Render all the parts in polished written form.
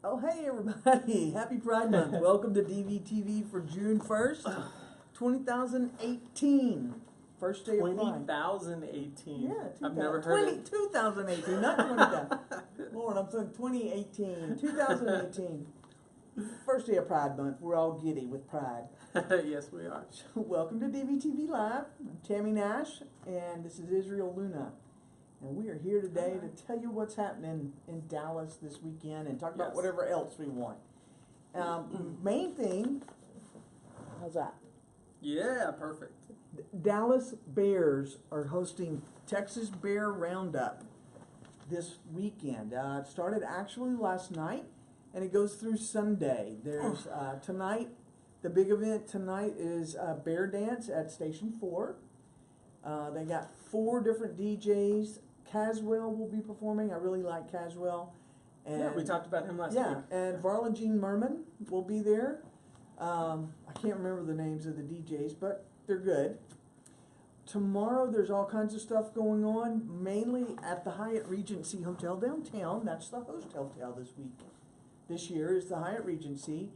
Oh, hey everybody! Happy Pride Month. Welcome to DVtv for June 1st, 2018. First day of Pride. 2018. Yeah, I've never heard it. 2018, not 20,000. Lord, I'm saying 2018. 2018. First day of Pride Month. We're all giddy with pride. Yes, we are. So, welcome to DVtv Live. I'm Tammye Nash, and this is Israel Luna. And we are here today to tell you what's happening in Dallas this weekend and talk about whatever else we want. Main thing, how's that? Yeah, perfect. Dallas Bears are hosting Texas Bear Roundup this weekend. It started actually last night, and it goes through Sunday. There's tonight, the big event tonight is Bear Dance at Station 4. They got 4 different DJs. Caswell will be performing. I really like Caswell. And yeah, we talked about him last week. Yeah, and Varlagene Merman will be there. I can't remember the names of the DJs, but they're good. Tomorrow there's all kinds of stuff going on, mainly at the Hyatt Regency Hotel downtown. That's the host hotel this week. This year is the Hyatt Regency.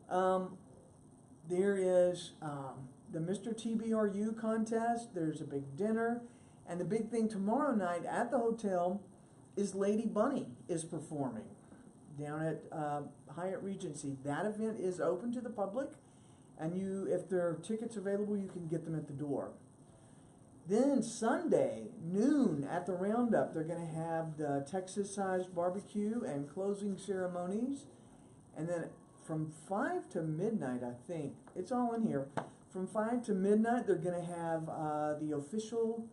There is the Mr. TBRU contest. There's a big dinner. And the big thing tomorrow night at the hotel is Lady Bunny is performing down at Hyatt Regency. That event is open to the public, and if there are tickets available, you can get them at the door. Then Sunday, noon at the Roundup, they're going to have the Texas-sized barbecue and closing ceremonies. And then from 5 to midnight, I think, it's all in here. From 5 to midnight, they're going to have the official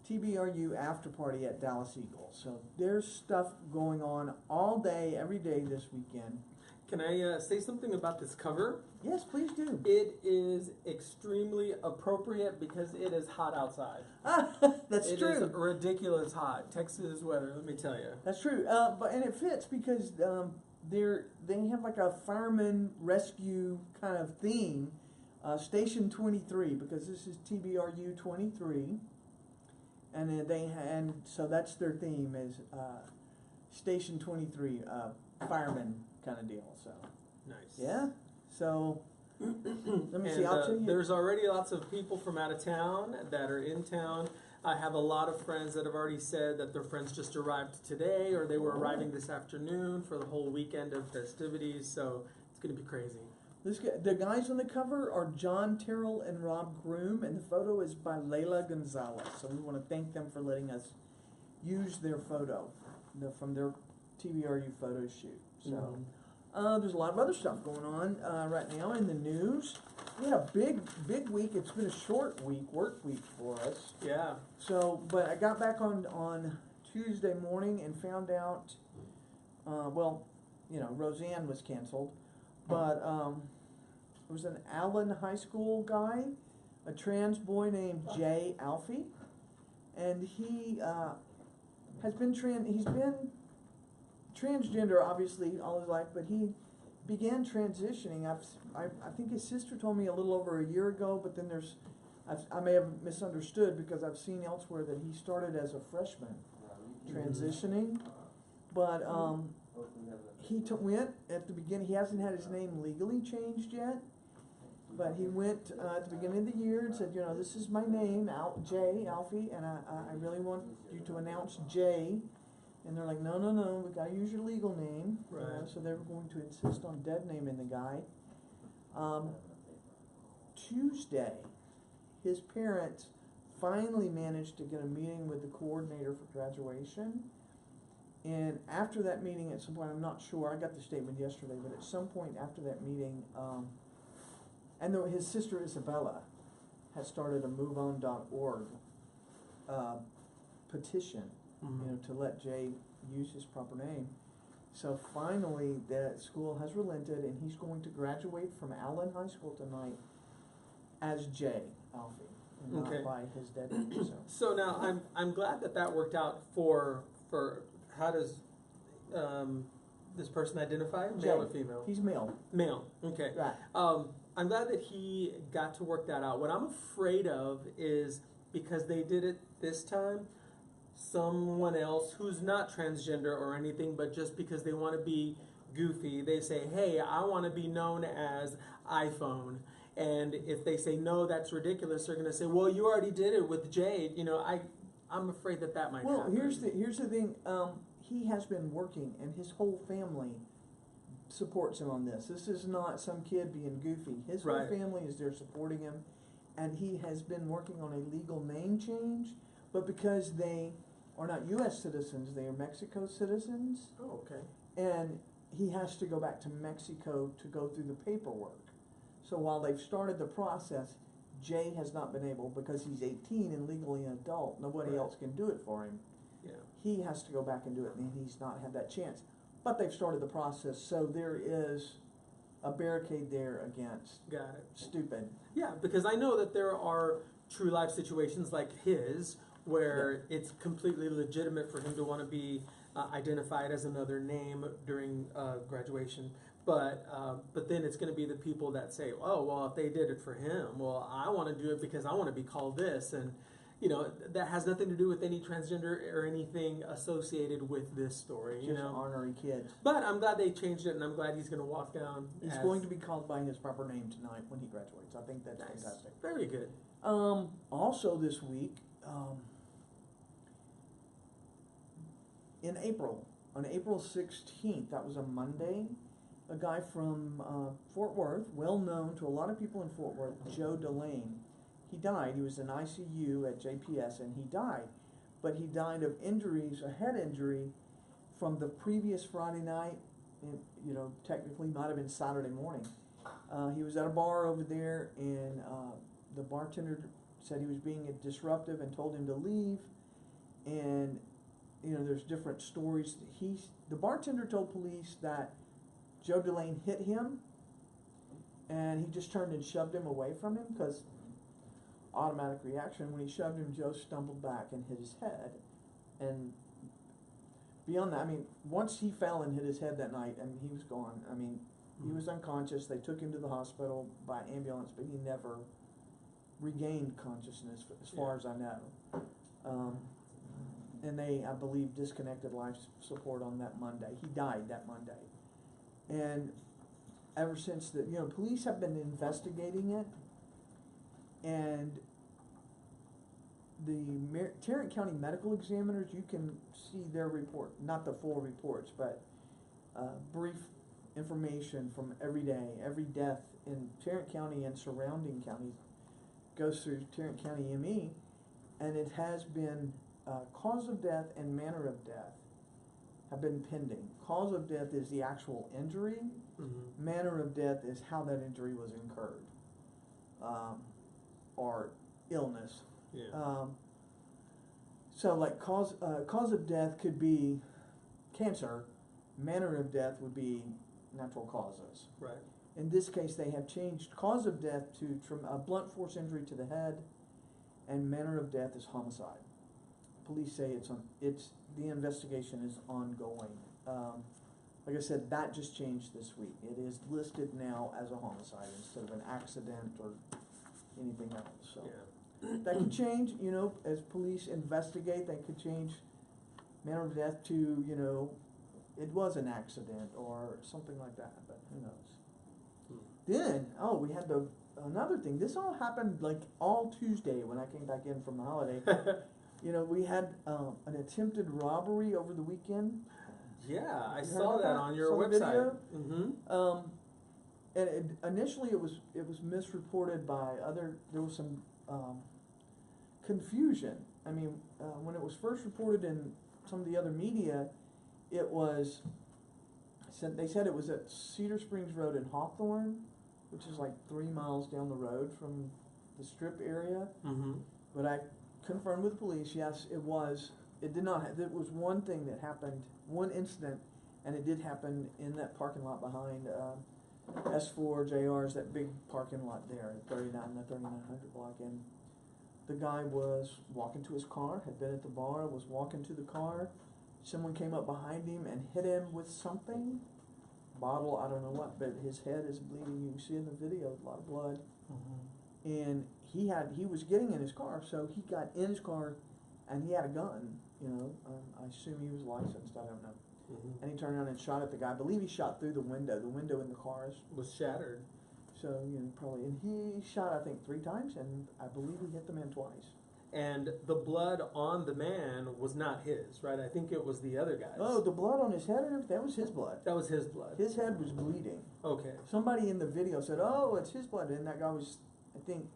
TBRU after party at Dallas Eagles. So there's stuff going on all day, every day this weekend. Can I say something about this cover? Yes, please do. It is extremely appropriate because it is hot outside. That's true. It is ridiculous hot. Texas weather, let me tell you. That's true. And it fits because they have like a fireman rescue kind of theme. Station 23, because this is TBRU 23. And then so that's their theme is Station 23, fireman kind of deal. So nice. Yeah. So let me see. I'll tell you. There's already lots of people from out of town that are in town. I have a lot of friends that have already said that their friends just arrived today, or they were arriving this afternoon for the whole weekend of festivities. So it's going to be crazy. The guys on the cover are John Terrell and Rob Groom, and the photo is by Layla Gonzalez. So we want to thank them for letting us use their photo from their TBRU photo shoot. So there's a lot of other stuff going on right now in the news. We had a big week. It's been a short week, work week for us. Yeah. So, but I got back on Tuesday morning and found out, Roseanne was canceled, but there was an Allen High School guy, a trans boy named Jay Alfie, and he has been he's been transgender obviously all his life, but he began transitioning. I think his sister told me a little over a year ago, but then I may have misunderstood because I've seen elsewhere that he started as a freshman transitioning, but he went at the beginning. He hasn't had his name legally changed yet, but he went at the beginning of the year and said, this is my name, Jay Alfie, and I really want you to announce Jay. And they're like, no, we got to use your legal name. Right. So they were going to insist on dead naming the guy. Tuesday, his parents finally managed to get a meeting with the coordinator for graduation. And after that meeting, at some point, I'm not sure, I got the statement yesterday, but at some point after that meeting, his sister Isabella has started a MoveOn.org petition, to let Jay use his proper name. So finally, the school has relented, and he's going to graduate from Allen High School tonight as Jay Alfie, and not by his dead name. So now I'm glad that worked out for. How does this person identify? Male or female? He's male. Male. Okay. Right. I'm glad that he got to work that out. What I'm afraid of is because they did it this time, someone else who's not transgender or anything, but just because they want to be Goofy, they say, hey, I want to be known as iPhone. And if they say, no, that's ridiculous, they're going to say, well, you already did it with Jade. You know, I'm afraid that might happen. Well, here's the thing. He has been working, and his whole family supports him on this. This is not some kid being goofy. His whole family is there supporting him, and he has been working on a legal name change, but because they are not U.S. citizens, they are Mexico citizens. Oh, okay. And he has to go back to Mexico to go through the paperwork. So while they've started the process, Jay has not been able, because he's 18 and legally an adult, nobody else can do it for him. Yeah. He has to go back and do it, and he's not had that chance. But they've started the process, so there is a barricade there against stupid. Yeah, because I know that there are true life situations like his where it's completely legitimate for him to want to be identified as another name during graduation. But then it's going to be the people that say, oh, well, if they did it for him, well, I want to do it because I want to be called this. And, you know, that has nothing to do with any transgender or anything associated with this story. Just you know, ornery kids. But I'm glad they changed it, and I'm glad he's going to walk down. He's going to be called by his proper name tonight when he graduates. I think that's fantastic. Very good. Also this week, in April, on April 16th, that was a Monday, a guy from Fort Worth, well known to a lot of people in Fort Worth, Joe Delane, he died. He was in ICU at JPS, and he died. But he died of injuries, a head injury, from the previous Friday night, and, you know, technically might have been Saturday morning. He was at a bar over there, and the bartender said he was being disruptive and told him to leave. And, you know, there's different stories. The bartender told police that Joe Delane hit him, and he just turned and shoved him away from him, because automatic reaction, when he shoved him, Joe stumbled back and hit his head. And beyond that, I mean, once he fell and hit his head that night, I mean, he was gone. I mean, he was unconscious. They took him to the hospital by ambulance, but he never regained consciousness, as far as I know. And they, I believe, disconnected life support on that Monday. He died that Monday. And ever since that, you know, police have been investigating it, and the Tarrant County medical examiners, you can see their report, not the full reports, but brief information from every day, every death in Tarrant County and surrounding counties goes through Tarrant County ME, and it has been cause of death and manner of death have been pending. Cause of death is the actual injury. Mm-hmm. Manner of death is how that injury was incurred, or illness. Yeah. So, like, cause of death could be cancer. Manner of death would be natural causes. Right. In this case, they have changed cause of death to a blunt force injury to the head, and manner of death is homicide. Police say the investigation is ongoing. Like I said, that just changed this week. It is listed now as a homicide instead of an accident or anything else. So that could change, you know, as police investigate. They could change manner of death to, you know, it was an accident or something like that. But who knows? Then, we had another thing. This all happened like all Tuesday when I came back in from the holiday. You know, we had an attempted robbery over the weekend. Yeah, I saw that on your website. Mm-hmm. And initially it was misreported by there was some confusion. I mean, when it was first reported in some of the other media, they said it was at Cedar Springs Road in Hawthorne, which is like 3 miles down the road from the Strip area. Mm-hmm. But I confirmed with the police, yes, it was. It did not. It was one thing that happened, one incident, and it did happen in that parking lot behind S4JR's, that big parking lot there at 3900 block. And the guy was walking to his car, had been at the bar, was walking to the car. Someone came up behind him and hit him with something, bottle, I don't know what, but his head is bleeding. You can see in the video, a lot of blood. Mm-hmm. And he was getting in his car, so he got in his car, and he had a gun. You know, I assume he was licensed. I don't know. and he turned around and shot at the guy. I believe he shot through the window. The window in the car was shattered. So, probably, and he shot, I think, 3 times, and I believe he hit the man twice. And the blood on the man was not his, right? I think it was the other guy's. Oh, the blood on his head and everything, that was his blood. That was his blood. His head was bleeding. Okay. Somebody in the video said, oh, it's his blood, and that guy was, I think,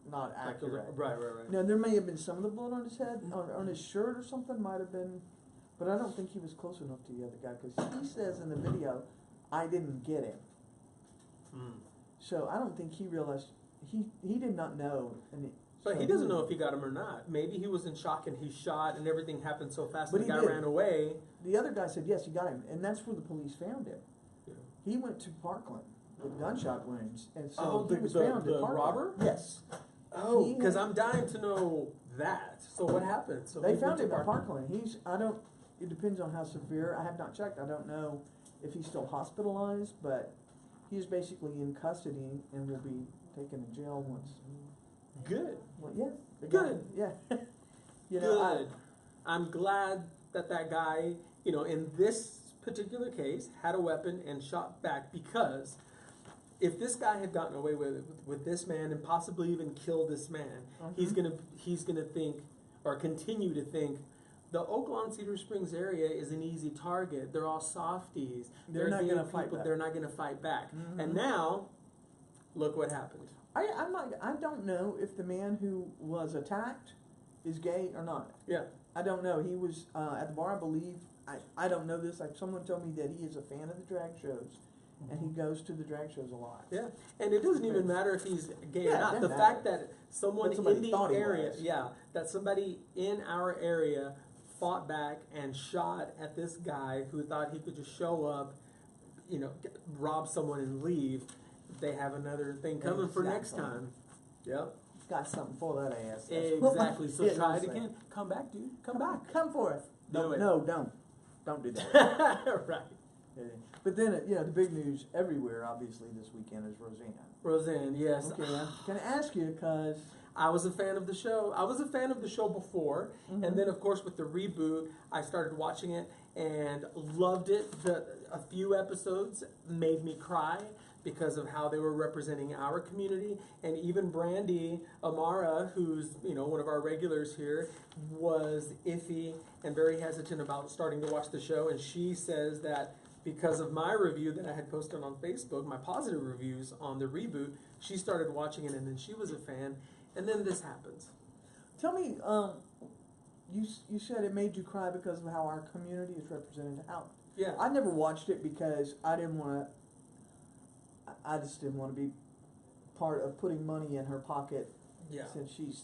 not accurate. Right. Now, there may have been some of the blood on his head, on his shirt or something, might have been, but I don't think he was close enough to the other guy, because he says in the video, I didn't get him. So I don't think he realized, he did not know. But he doesn't know if he got him or not. Maybe he was in shock and he shot and everything happened so fast But and the guy did. ran away. The other guy said, yes, he got him, and that's where the police found him. Yeah. He went to Parkland with gunshot wounds, and so Oh, he was found the at Parkland. robber? Yes. Oh, because I'm dying to know that. So what happened? So They found him at Parkland. It depends on how severe. I have not checked. I don't know if he's still hospitalized, but he's basically in custody and will be taken to jail once. Good. Well, yeah. Good. Yeah. Good. I'm glad that guy, in this particular case, had a weapon and shot back, because if this guy had gotten away with this man and possibly even killed this man, he's gonna think, or continue to think, the Oaklawn Cedar Springs area is an easy target. They're all softies. They're not going to fight back. They're not going to fight back. And now, look what happened. I don't know if the man who was attacked is gay or not. Yeah. I don't know. He was at the bar, I believe. I don't know this. Someone told me that he is a fan of the drag shows, and he goes to the drag shows a lot. Yeah, and it doesn't even matter if he's gay or not. The matter. fact that someone in the area, was. that somebody in our area fought back and shot at this guy who thought he could just show up, rob someone and leave. They have another thing coming for next time. Yep. Got something for that ass. Exactly. So try it again. Come back, dude. Come back. Come forth. Do it. No, don't do that. Right. Yeah. But then, the big news everywhere, obviously, this weekend is Roseanne. Roseanne, yes. Okay, I'm going to ask you because I was a fan of the show. I was a fan of the show before, and then, of course, with the reboot, I started watching it and loved it. A few episodes made me cry because of how they were representing our community, and even Brandy Amara, who's one of our regulars here, was iffy and very hesitant about starting to watch the show, and she says that because of my review that I had posted on Facebook, my positive reviews on the reboot, she started watching it, and then she was a fan, and then this happens. Tell me, you said it made you cry because of how our community is represented. How? Yeah. I never watched it because I just didn't want to be part of putting money in her pocket. Yeah. Since she's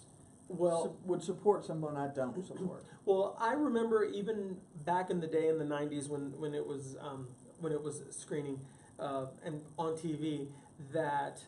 would support someone I don't support. Well, I remember even back in the day in the '90s when it was screening and on TV, that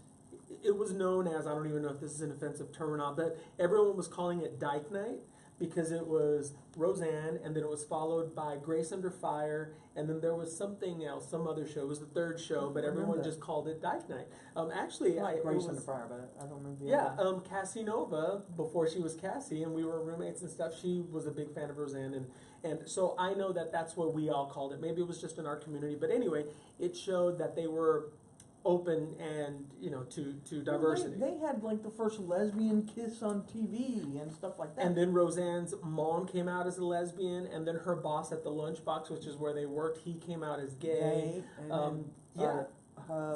it was known as, I don't even know if this is an offensive term or not, but everyone was calling it Dyke Night, because it was Roseanne, and then it was followed by Grace Under Fire, and then there was something else, some other show. It was the third show, but everyone just called it Dyke Night. Actually, Grace Under Fire, but I don't remember. Yeah, Cassie Nova, before she was Cassie, and we were roommates and stuff, she was a big fan of Roseanne, and so I know that that's what we all called it. Maybe it was just in our community, but anyway, it showed that they were open and to diversity. They had like the first lesbian kiss on TV and stuff like that. And then Roseanne's mom came out as a lesbian, and then her boss at the Lunchbox, which is where they worked, he came out as gay.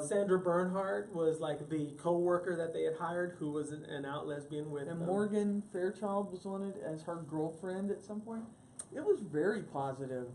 Sandra Bernhardt was like the co-worker that they had hired, who was an out lesbian with. And Morgan Fairchild was on it as her girlfriend at some point. It was very positive.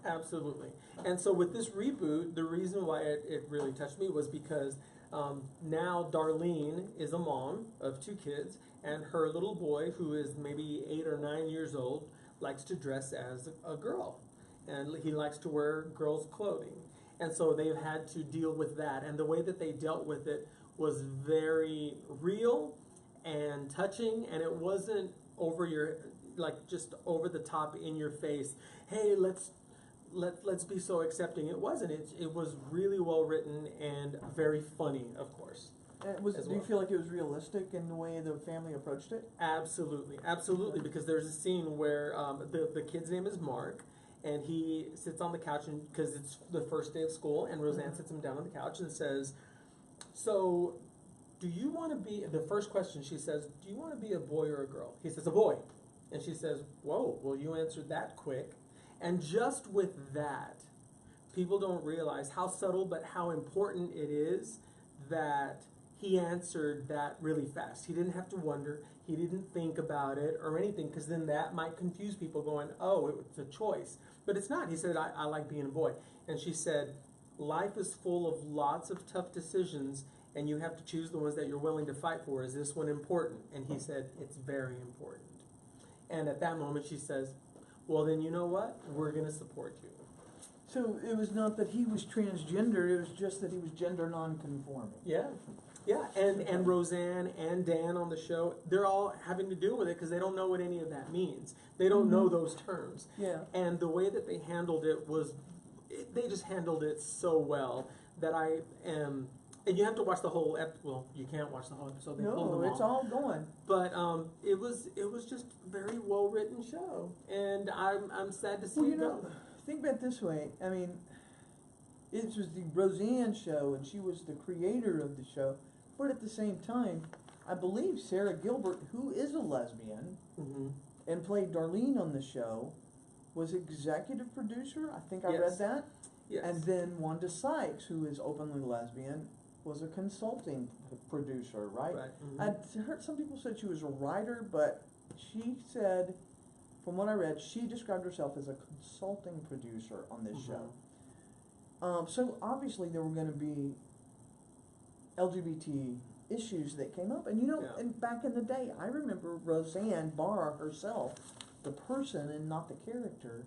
Absolutely. And so with this reboot, the reason why it really touched me was because now Darlene is a mom of 2 kids, and her little boy, who is maybe 8 or 9 years old, likes to dress as a girl, and he likes to wear girls' clothing. And so they've had to deal with that, and the way that they dealt with it was very real and touching, and it wasn't just over the top in your face. Hey, let's be so accepting. It wasn't. It was really well written and very funny, of course. Do you feel like it was realistic in the way the family approached it? Absolutely, because there's a scene where the kid's name is Mark, and he sits on the couch, and because it's the first day of school, and Roseanne sits him down on the couch and says, "So, do you want to be?" The first question she says, "Do you want to be a boy or a girl?" He says, "A boy," and she says, "Whoa, well, you answered that quick." And just with that, people don't realize how subtle, but how important it is that he answered that really fast. He didn't have to wonder. He didn't think about it or anything, because then that might confuse people going, oh, it's a choice. But it's not. He said, I like being a boy. And she said, life is full of lots of tough decisions, and you have to choose the ones that you're willing to fight for. Is this one important? And he said, it's very important. And at that moment, she says, well, then you know what? We're going to support you. So it was not that he was transgender, it was just that he was gender non-conforming. Yeah. Yeah, and Roseanne and Dan on the show, they're all having to deal with it because they don't know what any of that means. They don't know those terms. Yeah. And the way that they handled it was, they just handled it so well that I am, and you have to watch the whole well, you can't watch the whole episode. They pulled them No, it's all going. But it was just a very well written show, and I'm sad to see Well, it you go. know, think about it this way. I mean, it was the Roseanne show, and she was the creator of the show. But at the same time, I believe Sarah Gilbert, who is a lesbian, and played Darlene on the show, was executive producer. I think I read that. Yes. And then Wanda Sykes, who is openly lesbian, was a consulting producer, right? I'd heard some people said she was a writer, but she said, from what I read, she described herself as a consulting producer on this show. So obviously there were going to be LGBT issues that came up. And you know, and back in the day, I remember Roseanne Barr herself, the person and not the character,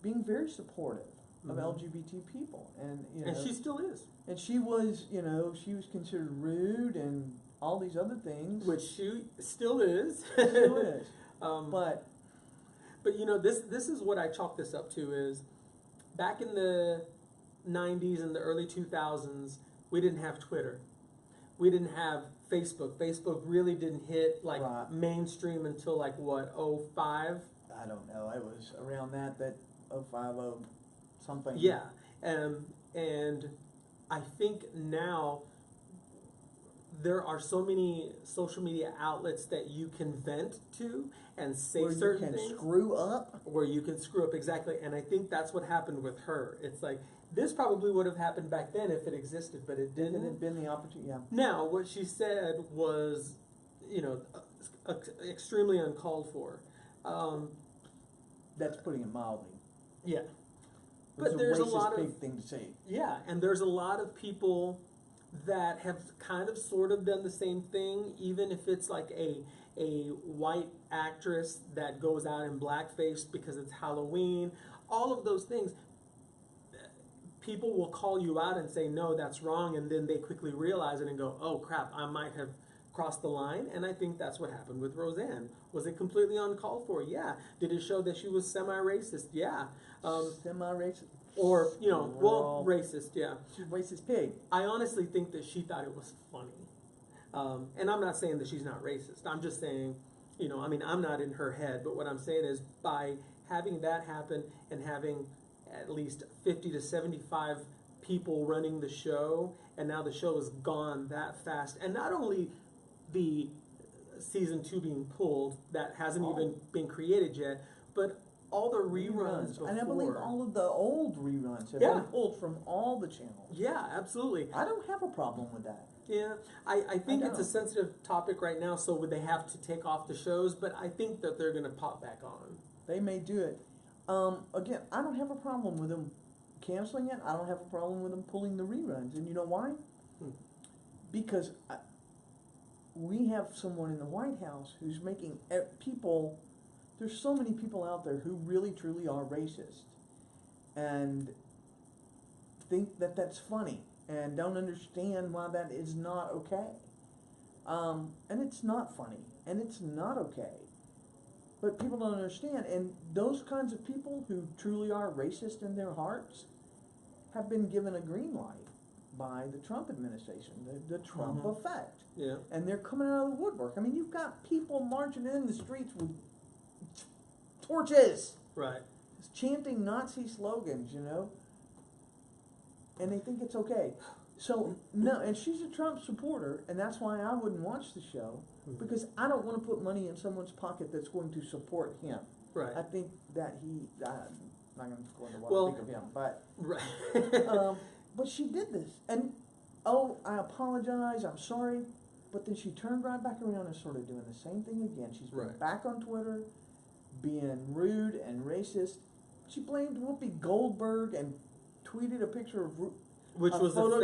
being very supportive of LGBT people. And, you know, and she still is. And she was, you know, she was considered rude and all these other things. Which she still is. Still is. But you know, this is what I chalk this up to is, back in the 90s and the early 2000s, we didn't have Twitter. We didn't have Facebook. Facebook really didn't hit like mainstream until like what, 05? I don't know. It was around that 050 something. Yeah. And I think now there are so many social media outlets that you can vent to and say where certain you can things. Screw up. Where you can screw up, exactly. And I think that's what happened with her. It's like, this probably would have happened back then if it existed, but it didn't. It had been the opportunity, yeah. Now, what she said was, you know, extremely uncalled for. That's putting it mildly. Yeah. But there's a lot of big thing to say. Yeah, and there's a lot of people that have kind of sort of done the same thing, even if it's like a white actress that goes out in blackface because it's Halloween. All of those things, people will call you out and say, no, that's wrong, and then they quickly realize it and go, oh crap, I might have crossed the line. And I think that's what happened with Roseanne. Was it completely uncalled for? Yeah. Did it show that she was semi-racist? Yeah. Semi-racist? Or, you know, well, racist, yeah. She's a racist pig. I honestly think that she thought it was funny. And I'm not saying that she's not racist. I'm just saying, you know, I mean, I'm not in her head, but what I'm saying is by having that happen and having at least 50 to 75 people running the show, and now the show is gone that fast, and not only the season 2 being pulled, that hasn't even been created yet, but all the reruns before. And I believe all of the old reruns have been pulled from all the channels. Yeah, absolutely. I don't have a problem with that. Yeah, I think it's a sensitive topic right now, so would they have to take off the shows, but I think that they're going to pop back on. They may do it. Again, I don't have a problem with them canceling it. I don't have a problem with them pulling the reruns. And you know why? Because we have someone in the White House who's making people... There's so many people out there who really, truly are racist and think that that's funny and don't understand why that is not okay. And it's not funny, and it's not okay. But people don't understand, and those kinds of people who truly are racist in their hearts have been given a green light by the Trump administration, the Trump effect. Yeah. And they're coming out of the woodwork. I mean, you've got people marching in the streets with torches. Right. chanting Nazi slogans, you know, and they think it's okay. So, no, and she's a Trump supporter, and that's why I wouldn't watch the show, because I don't want to put money in someone's pocket that's going to support him. Right. I think that I'm not going to go into what Well, I think of him, but, right. but she did this, and, oh, I apologize, I'm sorry, but then she turned right back around and started doing the same thing again. She's been Right. back on Twitter, being rude and racist. She blamed Whoopi Goldberg and tweeted a picture of Which was a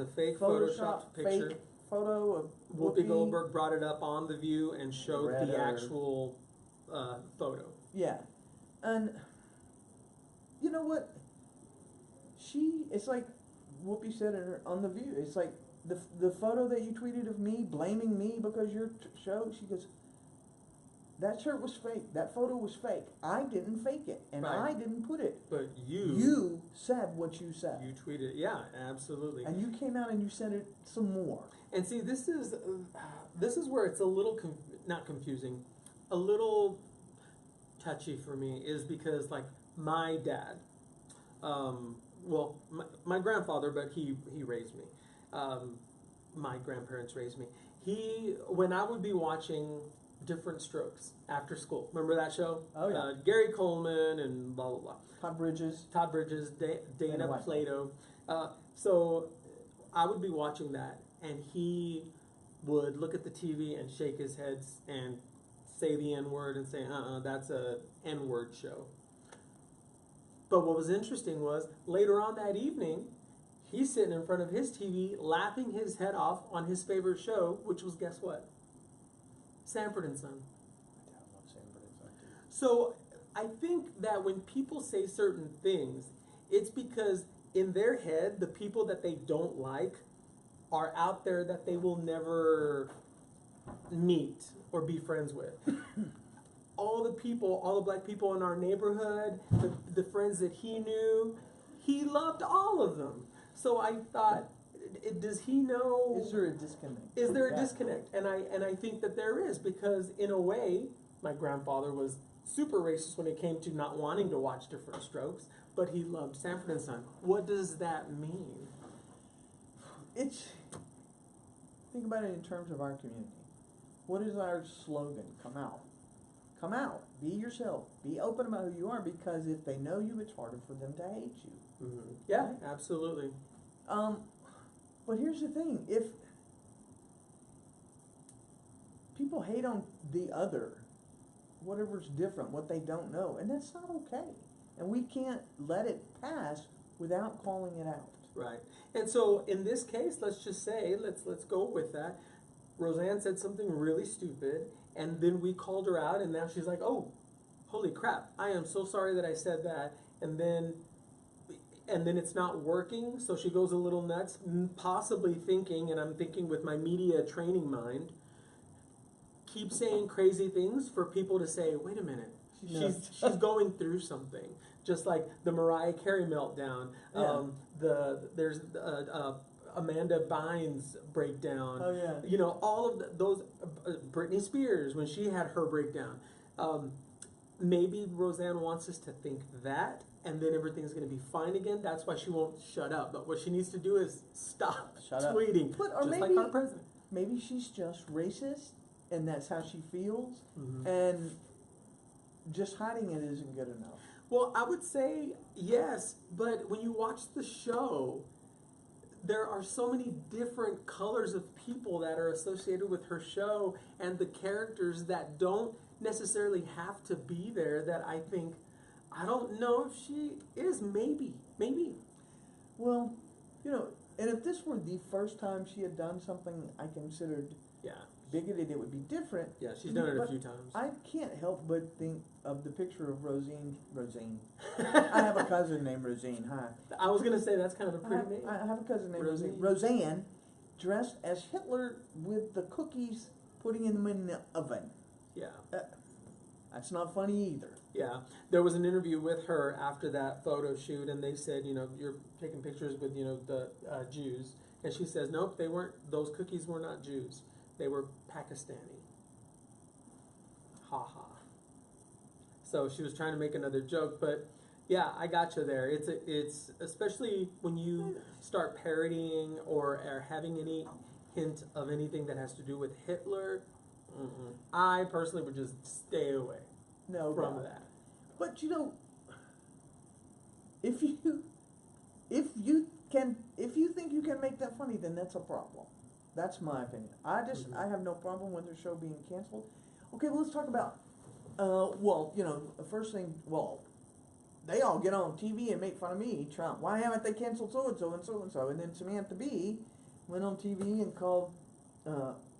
fake Photoshopped picture. fake photo of Whoopi Goldberg brought it up on The View and showed Read the her. actual photo. Yeah, and you know what? It's like Whoopi said on The View. It's like the photo that you tweeted of me blaming me because your show. She goes, that shirt was fake. That photo was fake. I didn't fake it, and Right. I didn't put it. But you said what you said. You tweeted, yeah, absolutely. And you came out and you said it some more. And see, this is where it's a little not confusing, a little touchy for me, is because like my dad, well, my grandfather, but he raised me. My grandparents raised me. When I would be watching Different Strokes after school, remember that show? Oh yeah. Gary Coleman and blah blah blah. Todd Bridges. Dana White. Plato. So I would be watching that, and he would look at the TV and shake his head and say the N-word and say, that's a N-word show. But what was interesting was, later on that evening, he's sitting in front of his TV laughing his head off on his favorite show, which was, guess what? Sanford and Son. My dad loves Sanford and Son too. So I think that when people say certain things, it's because in their head, the people that they don't like are out there that they will never meet or be friends with. All the black people in our neighborhood, the friends that he knew, he loved all of them. So I thought, does he know? Is there a disconnect? Is there a disconnect? And I think that there is, because in a way, my grandfather was super racist when it came to not wanting to watch Different Strokes, but he loved Sanford and Son. What does that mean? Think about it in terms of our community. What is our slogan? Come out. Come out. Be yourself. Be open about who you are, because if they know you, it's harder for them to hate you. Mm-hmm. Yeah, absolutely. But here's the thing. If people hate on the other, whatever's different, what they don't know, and that's not okay. And we can't let it pass without calling it out. Right. And so in this case, let's just say, let's go with that. Roseanne said something really stupid, and then we called her out, and now she's like, oh, holy crap, I am so sorry that I said that. And then it's not working, so she goes a little nuts, possibly thinking, and I'm thinking with my media training mind, keep saying crazy things for people to say, wait a minute, she's going through something. Just like the Mariah Carey meltdown, there's Amanda Bynes breakdown. Oh yeah. You know, all of those, Britney Spears when she had her breakdown. Maybe Roseanne wants us to think that, and then everything's going to be fine again. That's why she won't shut up. But what she needs to do is stop tweeting, or just maybe, like our president. Maybe she's just racist, and that's how she feels, and just hiding it isn't good enough. Well, I would say yes, but when you watch the show, there are so many different colors of people that are associated with her show, and the characters that don't necessarily have to be there, that I think, I don't know if she is, maybe. Well, you know, and if this were the first time she had done something I considered bigoted, it would be different. Yeah, she's done it a few times. I can't help but think of the picture of Roseanne. I have a cousin named Roseanne. Hi. I was going to say that's kind of a pretty name. I have a cousin named Roseanne. Roseanne, dressed as Hitler with the cookies, putting them in the oven. Yeah. That's not funny either. Yeah. There was an interview with her after that photo shoot, and they said, you're taking pictures with, the Jews. And she says, nope, they weren't, those cookies were not Jews. They were Pakistani. Ha ha. So she was trying to make another joke, but yeah, I got you there. It's especially when you start parodying or having any hint of anything that has to do with Hitler. I personally would just stay away from that. But you know, if you think you can make that funny, then that's a problem. That's my opinion. I have no problem with their show being canceled. Okay, well, let's talk about the first thing, they all get on TV and make fun of me, Trump. Why haven't they canceled so-and-so and so-and-so? And then Samantha Bee went on TV and called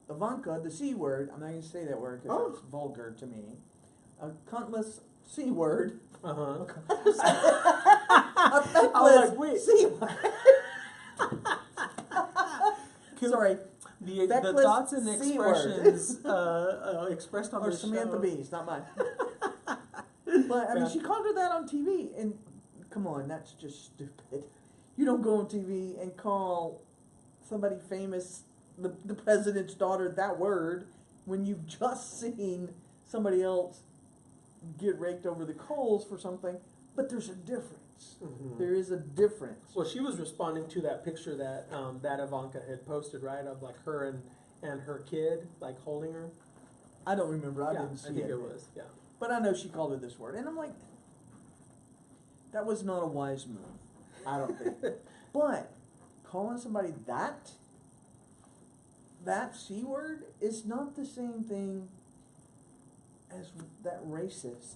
Ivanka the C word. I'm not going to say that word because it's vulgar to me. A cuntless C word. A feckless C word. Sorry. The thoughts and expressions expressed on the Samantha show. Bee's, not mine. But I mean, she called her that on TV, and come on, that's just stupid. You don't go on TV and call somebody famous, the president's daughter, that word when you've just seen somebody else get raked over the coals for something. But there's a difference. There is a difference. Well, she was responding to that picture that that Ivanka had posted, right, of like her and her kid, like holding her. I don't remember. I didn't see it. I think it was, yeah. But I know she called her this word, and I'm like, that was not a wise move. I don't think. But calling somebody that C word is not the same thing as that racist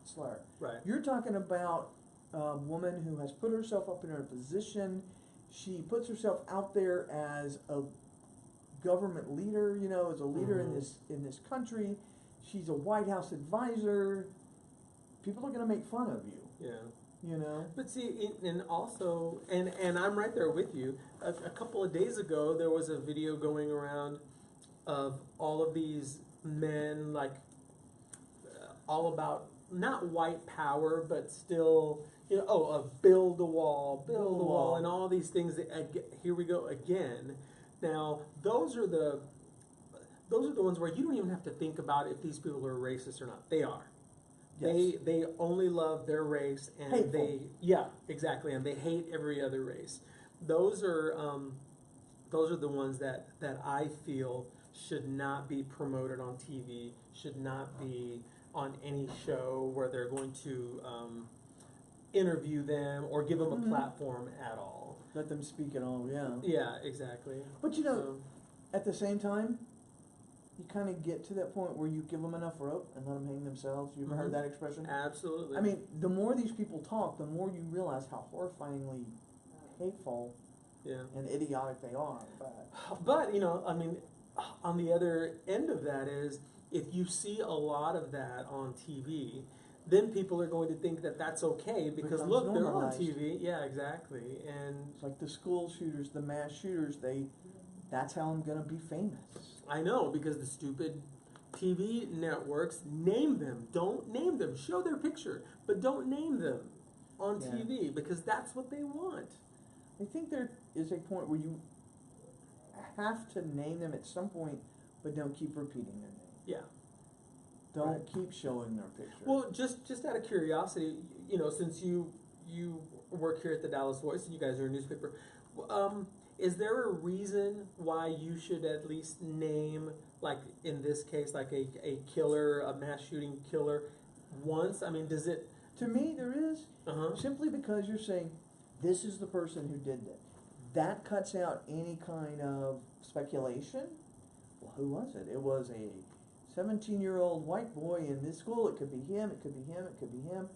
slur. Right. You're talking about a woman who has put herself up in her position. She puts herself out there as a government leader, as a leader in this country. She's a White House advisor. People are going to make fun of you. Yeah. But see, and also, and I'm right there with you. A couple of days ago, there was a video going around of all of these men, like, all about, not white power, but still, build the wall, and all these things. Here we go again. Now, those are the ones where you don't even have to think about if these people are racist or not. They are. Yes. They only love their race, and hateful. Exactly, and they hate every other race. Those are the ones that I feel should not be promoted on TV, should not be on any show where they're going to interview them or give them a platform at all. Let them speak at all, yeah. Yeah, exactly. But at the same time, you kind of get to that point where you give them enough rope and let them hang themselves. You've heard that expression? Absolutely. I mean, the more these people talk, the more you realize how horrifyingly hateful and idiotic they are. But on the other end of that is, if you see a lot of that on TV, then people are going to think that that's okay because look, they're on TV. Yeah, exactly. And it's like the school shooters, the mass shooters. That's how I'm going to be famous. I know, because the stupid TV networks name them. Don't name them. Show their picture, but don't name them on TV because that's what they want. I think there is a point where you have to name them at some point, but don't keep repeating their name. Yeah. Don't keep showing their picture. Well, just out of curiosity, since you work here at the Dallas Voice and you guys are a newspaper, is there a reason why you should at least name, like in this case, like a killer, a mass shooting killer, once? I mean, does it? To me, there is. Simply because you're saying, this is the person who did that. That cuts out any kind of speculation. Well, who was it? It was a 17-year-old white boy in this school. It could be him. It could be him. It could be him.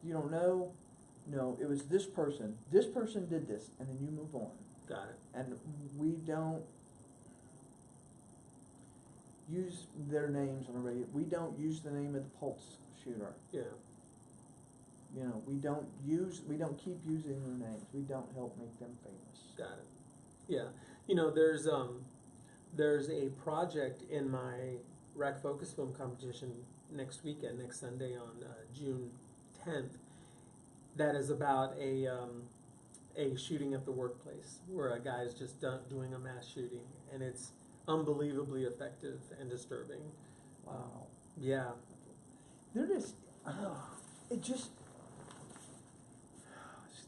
You don't know. No, it was this person. This person did this, and then you move on. Got it. And we don't use their names on the radio. We don't use the name of the Pulse shooter. Yeah. We don't keep using their names. We don't help make them famous. Got it. Yeah. There's a project in my Rack Focus Film competition next Sunday on June 10th, that is about a shooting at the workplace where a guy is just doing a mass shooting, and it's unbelievably effective and disturbing. Wow. Yeah. They're just, it just,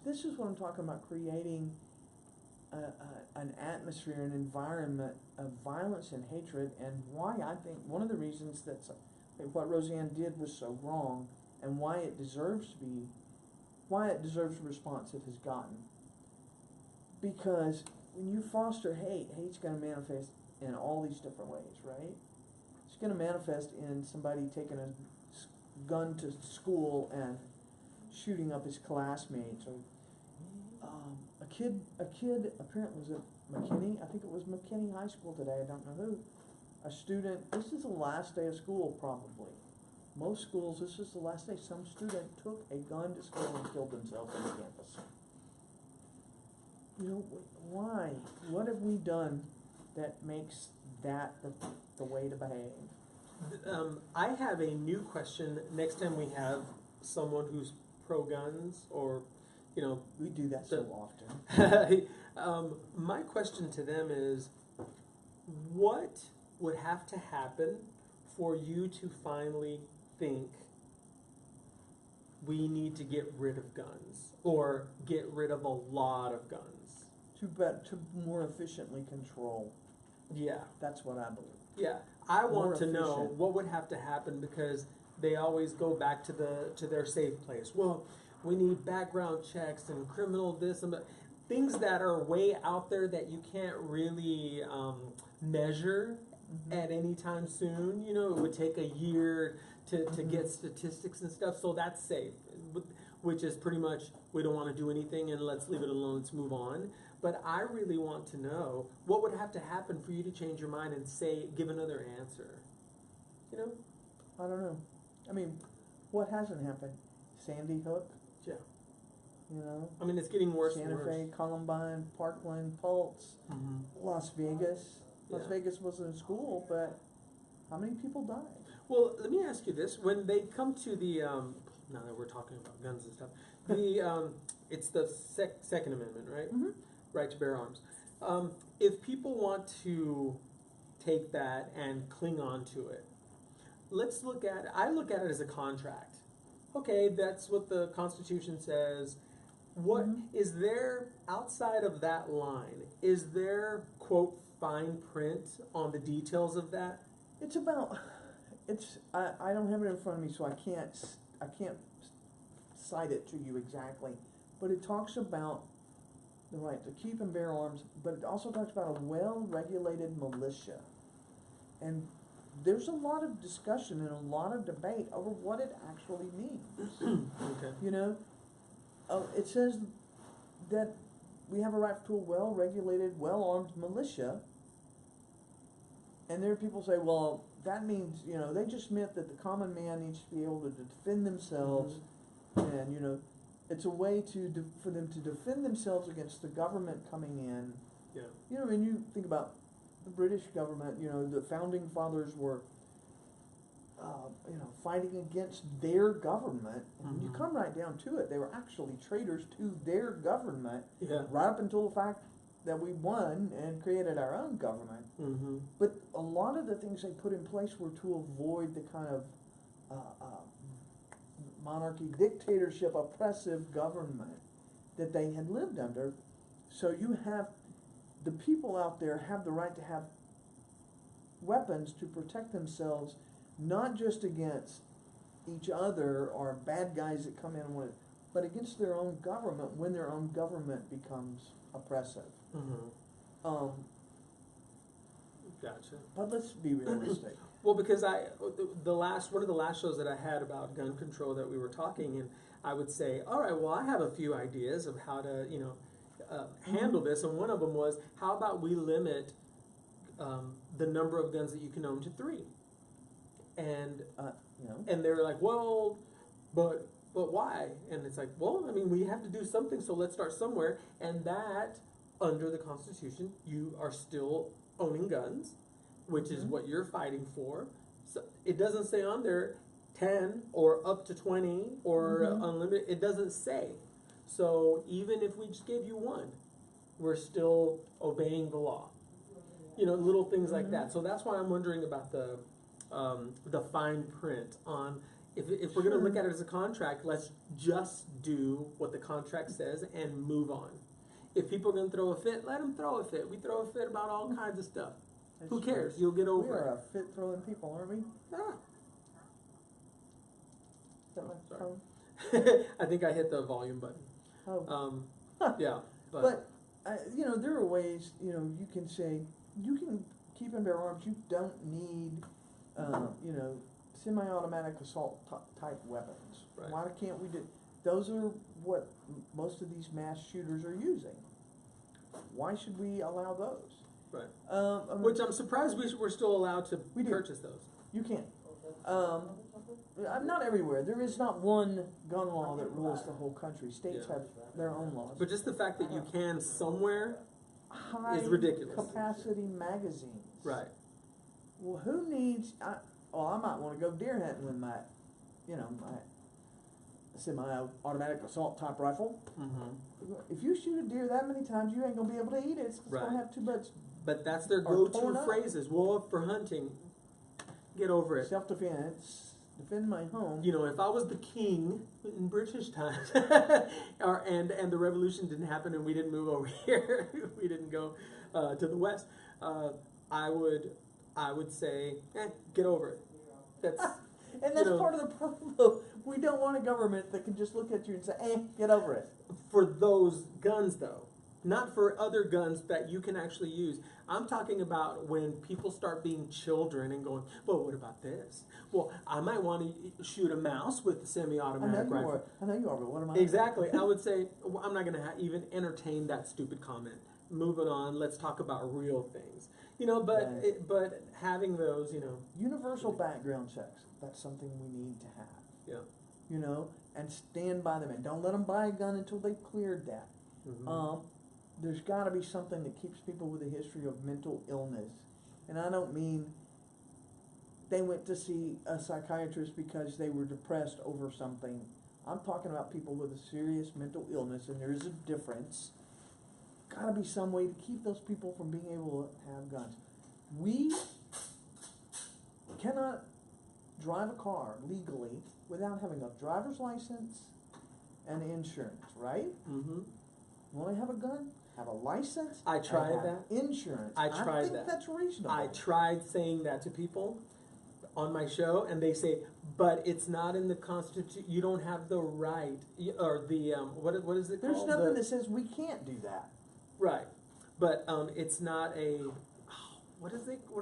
this is what I'm talking about, creating an atmosphere, an environment of violence and hatred, and why I think one of the reasons what Roseanne did was so wrong, and why it deserves the response it has gotten. Because when you foster hate, hate's going to manifest in all these different ways, right? It's going to manifest in somebody taking a gun to school and shooting up his classmates, or a kid apparently was at McKinney, I think it was McKinney High School today, I don't know who, a student, this is the last day of school probably. Most schools, this is the last day, some student took a gun to school and killed themselves on the campus. You know, why? What have we done that makes that the way to behave? I have a new question next time we have someone who's pro-guns, or, you know. We do that so often. My question to them is, what would have to happen for you to finally think we need to get rid of guns, or get rid of a lot of guns? To more efficiently control. Yeah. That's what I believe. Yeah. I want More to know efficient. what would have to happen, because they always go back to their safe place. Well, we need background checks and criminal this and that. Things that are way out there that you can't really measure at any time soon. You know, it would take a year to get statistics and stuff, so that's safe, which is pretty much, we don't want to do anything and let's leave it alone, let's move on. But I really want to know what would have to happen for you to change your mind and give another answer. You know? I don't know. I mean, what hasn't happened? Sandy Hook, Yeah. you know? I mean, it's getting worse Santa and worse. Fe, Columbine, Parkland, Pulse, Las Vegas. Las Yeah. Vegas wasn't a school, but how many people died? Well, let me ask you this: when they come to the, now that we're talking about guns and stuff, the it's the Second Amendment, right? Mm-hmm. Right to bear arms. If people want to take that and cling on to it, let's look at. I look at it as a contract. Okay, that's what the Constitution says. What is there outside of that line? Is there, quote, fine print on the details of that? It's about. I don't have it in front of me, so I can't cite it to you exactly. But it talks about the right to keep and bear arms, but it also talks about a well-regulated militia. And there's a lot of discussion and a lot of debate over what it actually means. Okay. You know, it says that we have a right to a well-regulated, well-armed militia. And there are people say, well, that means, you know, they just meant that the common man needs to be able to defend themselves, and, you know, it's a way for them to defend themselves against the government coming in. Yeah. You know, when you think about the British government, you know, the founding fathers were, you know, fighting against their government. And when you come right down to it, they were actually traitors to their government, right up until the fact that we won and created our own government. But a lot of the things they put in place were to avoid the kind of monarchy, dictatorship, oppressive government that they had lived under. So you have, the people out there have the right to have weapons to protect themselves, not just against each other or bad guys that come in with, but against their own government when their own government becomes oppressive. Gotcha. But let's be realistic. Well, because one of the last shows that I had about gun control that we were talking, and I would say, all right, well, I have a few ideas of how to, you know, handle this, and one of them was, how about we limit the number of guns that you can own to 3? And You know, and they were like, well, but why? And it's like, well, I mean, we have to do something, so let's start somewhere. And that, under the Constitution, you are still owning guns, which is what you're fighting for. So it doesn't say on there 10 or up to 20 or unlimited. It doesn't say. So even if we just gave you 1, we're still obeying the law. You know, little things like that. So that's why I'm wondering about the fine print on If we're going to look at it as a contract, let's just do what the contract says and move on. If people are going to throw a fit, let them throw a fit. We throw a fit about all kinds of stuff. That's Who true. cares? You'll get We over are it. a fit throwing people, aren't we? Ah. Is that my Sorry. phone? I think I hit the volume button. Oh. Yeah, But you know, there are ways. You know, you can say you can keep and bear arms. You don't need, you know, semi-automatic assault type weapons. Right. Why can't we do? Those are what most of these mass shooters are using. Why should we allow those? right. Which I'm surprised we're still allowed to We do. purchase those. You can't. Not everywhere. There is not one gun law that rules the whole country. States Yeah. have their own laws. But just the fact that you can somewhere, High is ridiculous. capacity magazines. right? Well, who needs? I might want to go deer hunting with my, you know, my semi-automatic assault type rifle. Mm-hmm. If you shoot a deer that many times, you ain't gonna be able to eat it. It's Right. gonna have too much But that's their Or torn go-to up. phrases. Well, for hunting, get over it. self-defense. Defend my home. You know, if I was the king in British times, and the revolution didn't happen and we didn't move over here, we didn't go to the west, I would say, get over it. That's And that's you know, part of the problem. We don't want a government that can just look at you and say, get over it. for those guns though, not for other guns that you can actually use. I'm talking about when people start being children and going, well, what about this? Well, I might want to shoot a mouse with a I know semi-automatic you rifle. are, but what am I? Exactly. I would say, well, I'm not going to even entertain that stupid comment. Moving on, let's talk about real things. You know, but Right. but having those, you know, Universal background checks. That's something we need to have. yeah. You know, and stand by them and don't let them buy a gun until they've cleared that. Mhm. There's got to be something that keeps people with a history of mental illness, and I don't mean they went to see a psychiatrist because they were depressed over something. I'm talking about people with a serious mental illness, and there is a difference. Got to be some way to keep those people from being able to have guns. We cannot drive a car legally without having a driver's license and insurance, right? Mm-hmm. You want to have a gun? Have a license. I tried and have that. Insurance. I tried think that. that's reasonable. I tried saying that to people on my show, and they say, "But it's not in the Constitution. You don't have the right, or the what is it There's called? nothing that says we can't do that. Right, but it's not a what do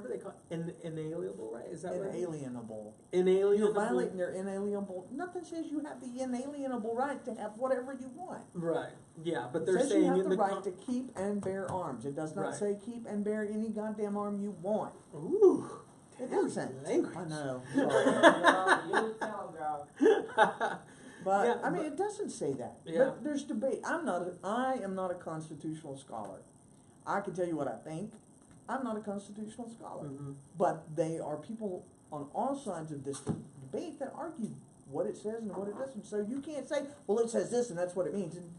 they call inalienable right? Is that right? Inalienable. Inalienable. You're violating their inalienable. Nothing says you have the inalienable right to have whatever you want. Right. Yeah, but It they're says saying you have in the the right to keep and bear arms. It does not Right. say keep and bear any goddamn arm you want. Ooh, It damn doesn't. language. I know. Sorry. You tell them, girl. But Yeah, I mean, but- it doesn't say that. Yeah. But there's debate. I am not a constitutional scholar. I can tell you what I think. I'm not a constitutional scholar. Mhm. But they are people on all sides of this debate that argue what it says and what it doesn't. So you can't say, well, it says this and that's what it means, and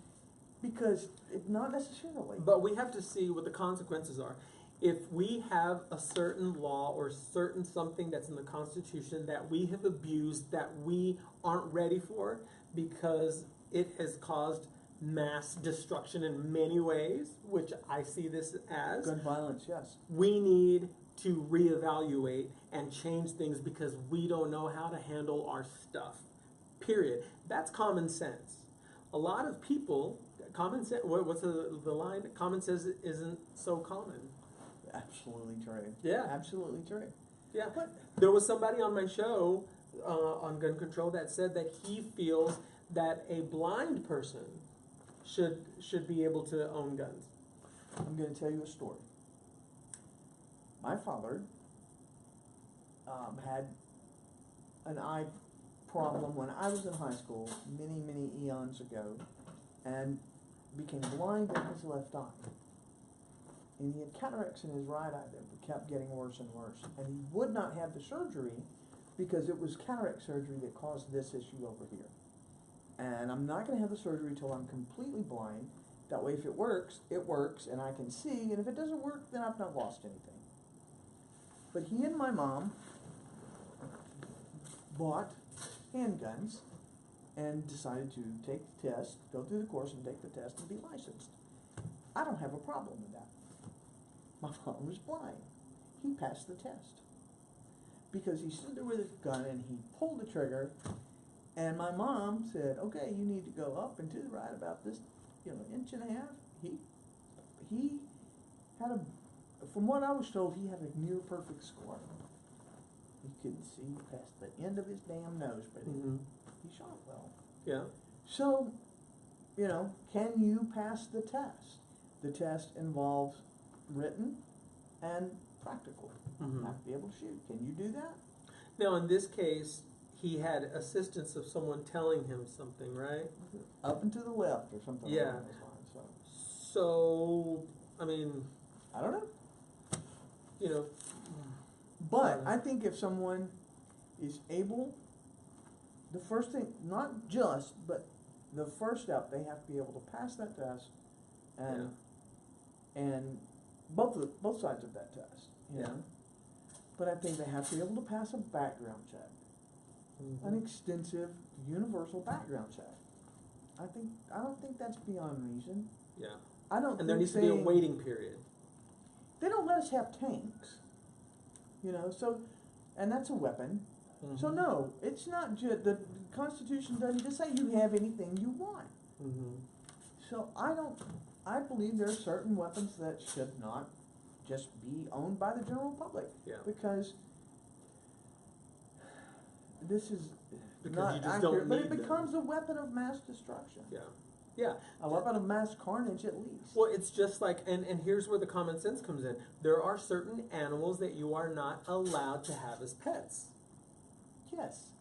because not necessarily. But we have to see what the consequences are. If we have a certain law or certain something that's in the Constitution that we have abused, that we aren't ready for because it has caused mass destruction in many ways, which I see this as, Gun violence, yes. we need to reevaluate and change things because we don't know how to handle our stuff. Period. That's common sense. A lot of people, common sense, what's the line? Common sense isn't so common. Absolutely true. Yeah. Absolutely true. Yeah. There was somebody on my show on gun control that said that he feels that a blind person should be able to own guns. I'm going to tell you a story. My father had an eye problem when I was in high school many, many eons ago, and became blind in his left eye. And he had cataracts in his right eye that kept getting worse and worse. And he would not have the surgery because it was cataract surgery that caused this issue over here. And I'm not going to have the surgery until I'm completely blind. That way, if it works, and I can see. And if it doesn't work, then I've not lost anything. But he and my mom bought handguns and decided to take the test, go through the course and take the test and be licensed. I don't have a problem with that. My father was blind. He passed the test. Because he stood there with his gun and he pulled the trigger, and my mom said, okay, you need to go up and to the right about this, inch and a half. He had from what I was told, he had a near perfect score. He couldn't see past the end of his damn nose, but he shot well. Yeah. So, can you pass the test? The test involves written and practical. You have to be able to shoot. Can you do that? Now, in this case, he had assistance of someone telling him something, right? Up and to the left or something Yeah. along those lines. So, I mean, I don't know. you But I think if someone is able, the first thing, not just, but the first step, they have to be able to pass that test, and both sides of that test. You know? But I think they have to be able to pass a background check, an extensive, universal background check. I don't think that's beyond reason. Yeah. I don't. And there needs to be a waiting period. They don't let us have tanks. So, and that's a weapon. So no, it's not just, the Constitution doesn't just say you have anything you want. So I believe there are certain weapons that should not just be owned by the general public. Yeah. Because this is Because not you just accurate, don't but it need becomes a weapon of mass destruction. Yeah. Yeah. A weapon of mass carnage at least. Well, it's just like, and here's where the common sense comes in. There are certain animals that you are not allowed to have as pets. Yes.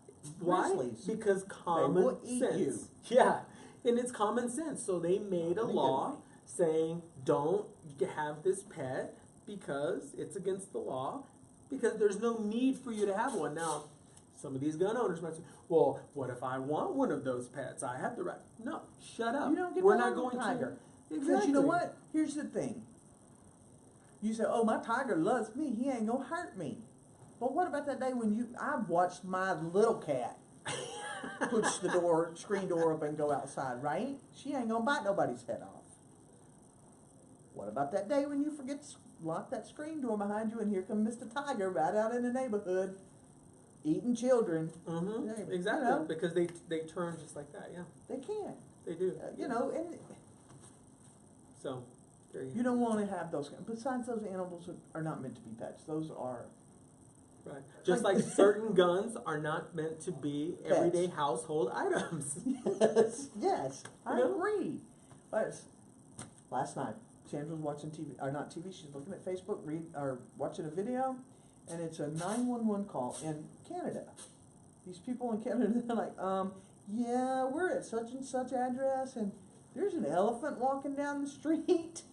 Why? Grizzlies. Because common will eat sense. you. Yeah. And it's common sense. So they made a law saying, don't have this pet because it's against the law, because there's no need for you to have one. Now, some of these gun owners might say, well, what if I want one of those pets? I have the right. No, shut up. You don't get We're to not own a going tiger. to. Because Exactly. you know what? Here's the thing. You say, oh, my tiger loves me. He ain't going to hurt me. But what about that day when I've watched my little cat push the screen door up and go outside, right? She ain't going to bite nobody's head off. What about that day when you forget to lock that screen door behind you and here comes Mr. Tiger right out in the neighborhood eating children? Exactly. Because they turn just like that, yeah. They can. They do. And So, there you you don't want to have those. Besides, those animals are not meant to be pets. Those are. Right. Just like certain guns are not meant to be everyday household items. Yes, I agree. But last night, Sandra was watching TV, or not TV, she's looking at Facebook, watching a video, and it's a 911 call in Canada. These people in Canada, they're like, yeah, we're at such and such address, and there's an elephant walking down the street.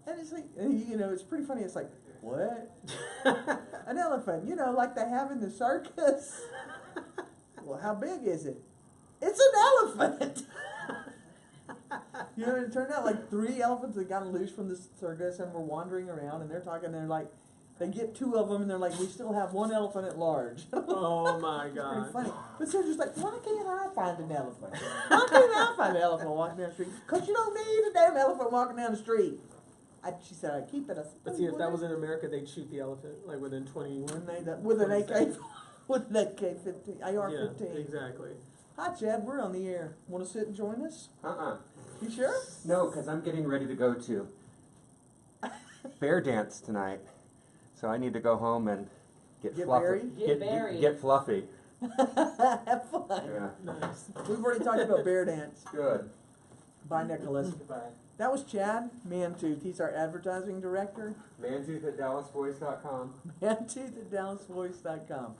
And it's like, it's pretty funny. It's like, what? An elephant, like they have in the circus. Well, how big is it? It's an elephant. It turned out like 3 elephants that got loose from the circus and were wandering around, and they're talking, they're like, they get 2 of them, and they're like, we still have 1 elephant at large. Oh my God. It's pretty funny. But they're just like, why can't I find an elephant? Why can't I find an elephant walking down the street? Because you don't need a damn elephant walking down the street. She said, I keep it. But see, if that was in America, they'd shoot the elephant like within 20. With an AK, with an AK-15, AR-15. Yeah, exactly. Hi, Chad. We're on the air. Want to sit and join us? You sure? No, because I'm getting ready to go to bear dance tonight. So I need to go home and get fluffy. Buried? Get fluffy. Have fun. Yeah. Nice. We've already talked about bear dance. Good. Bye, Nicholas. Goodbye. That was Chad Mantooth. He's our advertising director. Mantooth at DallasVoice.com. Mantooth at DallasVoice.com.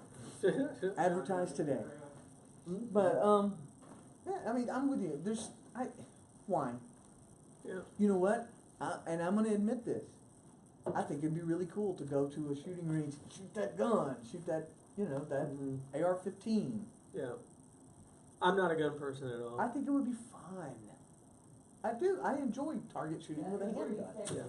Advertise today. But, yeah, I mean, I'm with you. Why? Yeah. You know what? And I'm going to admit this. I think it'd be really cool to go to a shooting range, shoot that gun, shoot that, that AR-15. Yeah. I'm not a gun person at all. I think it would be fun. I do. I enjoy target shooting with a handgun. Yeah.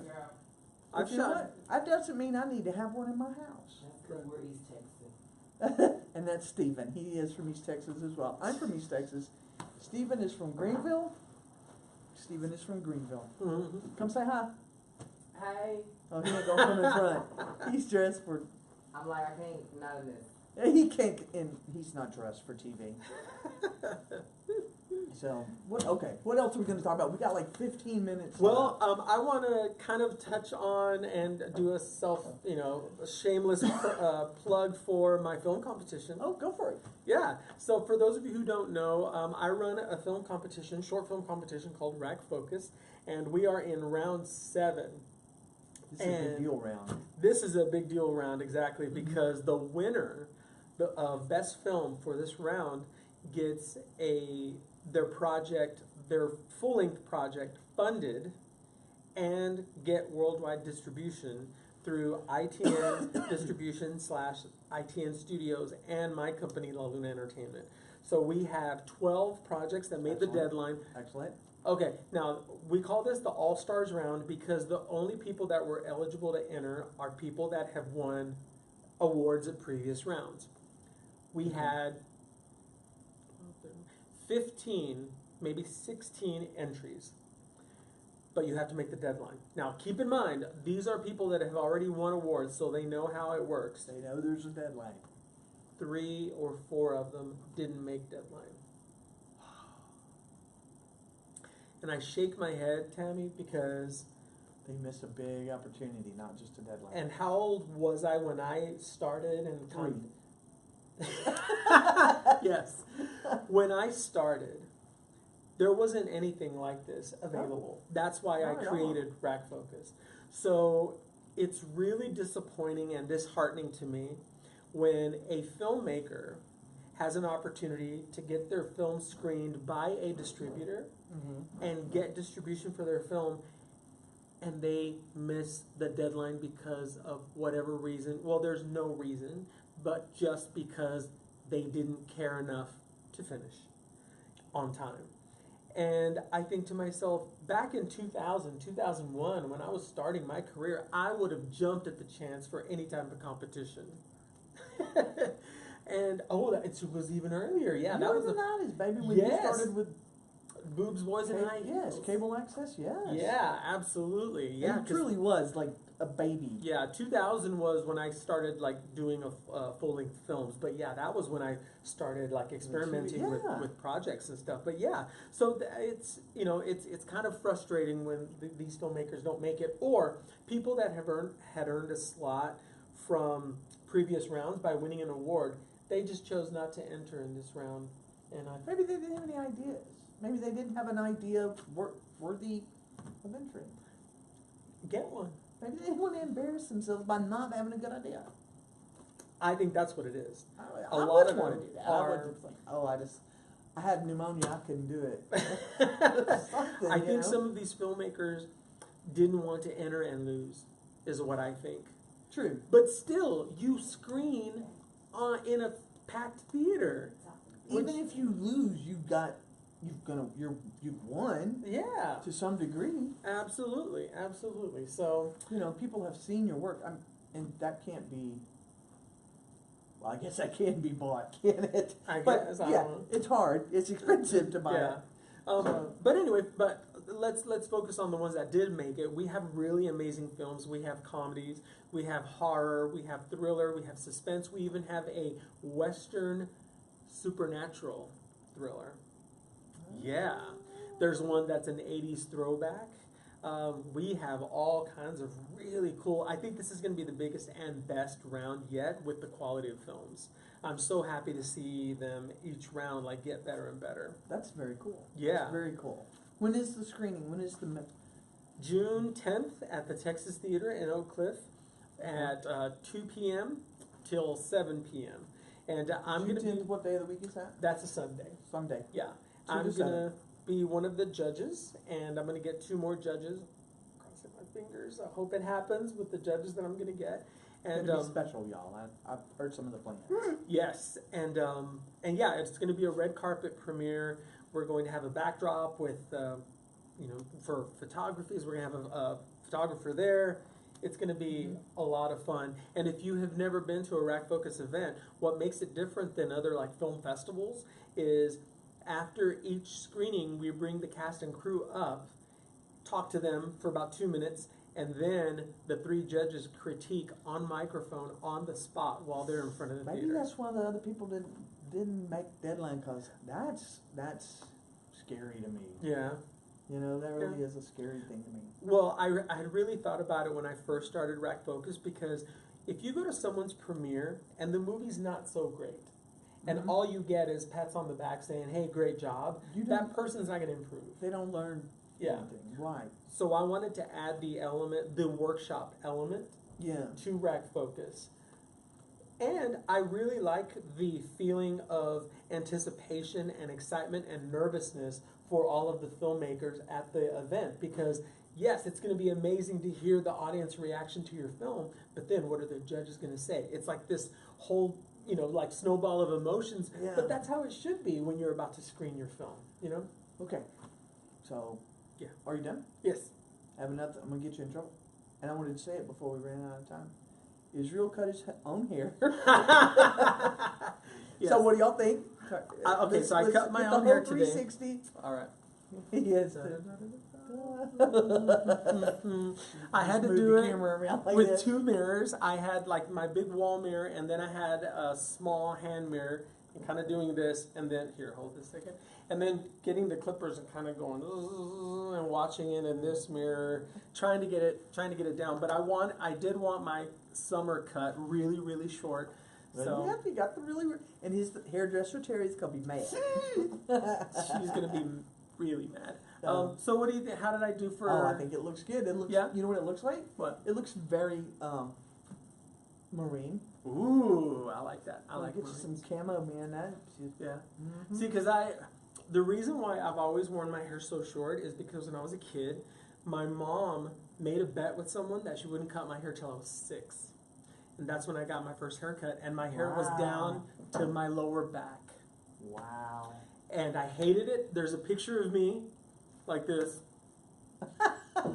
But you know what? That doesn't mean I need to have one in my house. That's because we're East Texas. And that's Stephen. He is from East Texas as well. I'm from East Texas. Stephen is from Greenville. Stephen is from Greenville. Mm-hmm. Come say hi. Hey, Oh, he ain't gonna come in front. He's dressed for. I'm like, I can't, not in this. He can't, and he's not dressed for TV. So, what? Okay, what else are we going to talk about? We got like 15 minutes. Well, I want to kind of touch on and do a shameless plug for my film competition. Oh, go for it. Yeah. So for those of you who don't know, I run a film competition, short film competition called Rack Focus, and we are in round 7. This is a big deal round. This is a big deal round, exactly, because the winner of best film for this round gets their full-length project funded and get worldwide distribution through ITN Distribution / ITN Studios and my company, La Luna Entertainment. So we have 12 projects that made the deadline. Excellent. Okay, now we call this the All-Stars round because the only people that were eligible to enter are people that have won awards at previous rounds. We had 15, maybe 16 entries, but you have to make the deadline. Now, keep in mind, these are people that have already won awards, so they know how it works. They know there's a deadline. 3 or 4 of them didn't make deadline. And I shake my head, Tammye, because... They missed a big opportunity, not just a deadline. And how old was I when I started? And 3. Yes. When I started, there wasn't anything like this available. That's why I Not at created Rack Focus. So it's really disappointing and disheartening to me when a filmmaker has an opportunity to get their film screened by a distributor and get distribution for their film, and they miss the deadline because of whatever reason. Well, there's no reason, but just because they didn't care enough to finish on time. And I think to myself, back in 2000, 2001, when I was starting my career, I would have jumped at the chance for any type of competition. And, it was even earlier. Yeah, that was the 90s, baby, when Yes. you started with Boobs, Boys, and High Yes, Heels. cable access, yes. Yeah, absolutely. Yeah, It truly was like a baby. Yeah, 2000 was when I started doing full-length films. But yeah, that was when I started experimenting Yeah. with projects and stuff. But yeah, so it's kind of frustrating when these filmmakers don't make it, or people that had earned a slot from previous rounds by winning an award, they just chose not to enter in this round. And Maybe they didn't have any ideas. Maybe they didn't have an idea worthy of entry. get one. Maybe they didn't want to embarrass themselves by not having a good idea. I think that's what it is. I lot wouldn't of want them to do that. are- I would just I had pneumonia, I couldn't do it. Something, I you think know? some of these filmmakers didn't want to enter and lose, is what I think. True. But still, you screen in a packed theater. Even if you lose, you've won Yeah, to some degree. absolutely, absolutely. So, People have seen your work, and that can't be. Well, I guess that can be bought, can it? I But guess, I yeah, don't know. it's hard. It's expensive to buy Yeah. it. But anyway, let's focus on the ones that did make it. We have really amazing films. We have comedies, we have horror, we have thriller, we have suspense. We even have a Western supernatural thriller. Yeah, there's one that's an 80s throwback. We have all kinds of really cool. I think this is going to be the biggest and best round yet with the quality of films. I'm so happy to see them each round get better and better. That's very cool. Yeah. That's very cool. When is the screening? When is the? June 10th at the Texas Theater in Oak Cliff at 2 p.m. till 7 p.m. And I'm going to be. What day of the week is that? That's a Sunday. Sunday. Yeah. 2 I'm to 7. going to be one of the judges, and I'm going to get 2 more judges. Crossing my fingers. I hope it happens with the judges that I'm going to get. It's And gonna be special, y'all. I've heard some of the plans. yes, and yeah, it's going to be a red carpet premiere. We're going to have a backdrop with, for photographies. We're going to have a photographer there, It's going to be a lot of fun. And if you have never been to a Rack Focus event, what makes it different than other like film festivals is after each screening, we bring the cast and crew up, talk to them for about 2 minutes, and then the 3 judges critique on microphone on the spot while they're in front of the Maybe theater. that's why the other people didn't make deadline, cause that's scary to me. Yeah. You know, that really is a scary thing to me. Well, I had really thought about it when I first started Rack Focus, because if you go to someone's premiere and the movie's not so great, and Mhm. all you get is pats on the back saying, "Hey, great job," You that don't- person's not going to improve. They don't learn Yeah. anything. Right. So I wanted to add the workshop element Yeah. to Rack Focus. And I really like the feeling of anticipation and excitement and nervousness for all of the filmmakers at the event, because yes, it's going to be amazing to hear the audience reaction to your film, but then what are the judges going to say? It's like this whole, like snowball of emotions, Yeah. but that's how it should be when you're about to screen your film, Okay. So. Yeah. Are you done? Yes. I have another. I'm gonna get you in trouble. And I wanted to say it before we ran out of time. Israel cut his own hair. Yes. So what do y'all think? Okay, so I cut my get the own hair whole today. 360. All right. Yes. I had to Move do the it camera around like with this. 2 mirrors. I had like my big wall mirror, and then I had a small hand mirror, and kind of doing this, and then here, hold this a second, and then getting the clippers and kind of going and watching it in this mirror, trying to get it down. But I did want my summer cut really, really short. So Yep, you got the really. And his hairdresser Terry's gonna be mad. she's gonna be really mad. So what do you think? How did I do for? Oh, I think it looks good. It looks. Yeah? You know what it looks like? What? It looks very marine. Ooh, I like that. I like Get you some Marines. camo, man. That. Yeah. Mhm. See, because the reason why I've always worn my hair so short is because when I was a kid, my mom made a bet with someone that she wouldn't cut my hair till I was 6. And that's when I got my first haircut, and my hair was Wow. down to my lower back. Wow. And I hated it. There's a picture of me, like this,